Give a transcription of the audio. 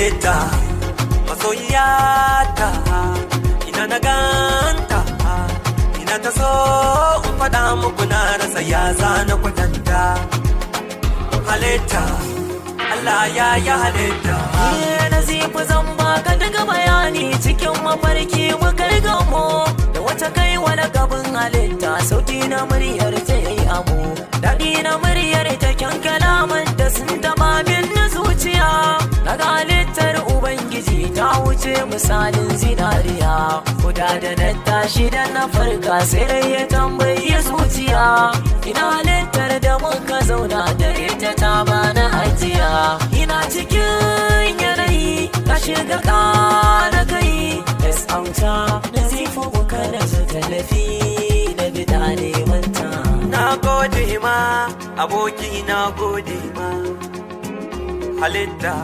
halitta masoyiyata ina na ganta ina ta so in faɗa muku na rasa ya zana kwatanta halitta Allah ya yi halitta Nazifu zan baka daga bayani cikin mafarki muka gamo da wata kai wani gaban halitta sauti na muryar ta yayi amo daɗi na muryar ta kyan kalaman da sun taɓa min na zuciya daga halittar ubangiji ta wuce misalin zinariya kuda da na tashi da na farka sai dai ya tambayi zuciya ina halittar da muka zauna da ita ta bana ajiya ina cikin yanayi ka shiga ƙara kai es auta Nazifu muka da tallafi da bida nemanta na gode ma aboki na gode ma halitta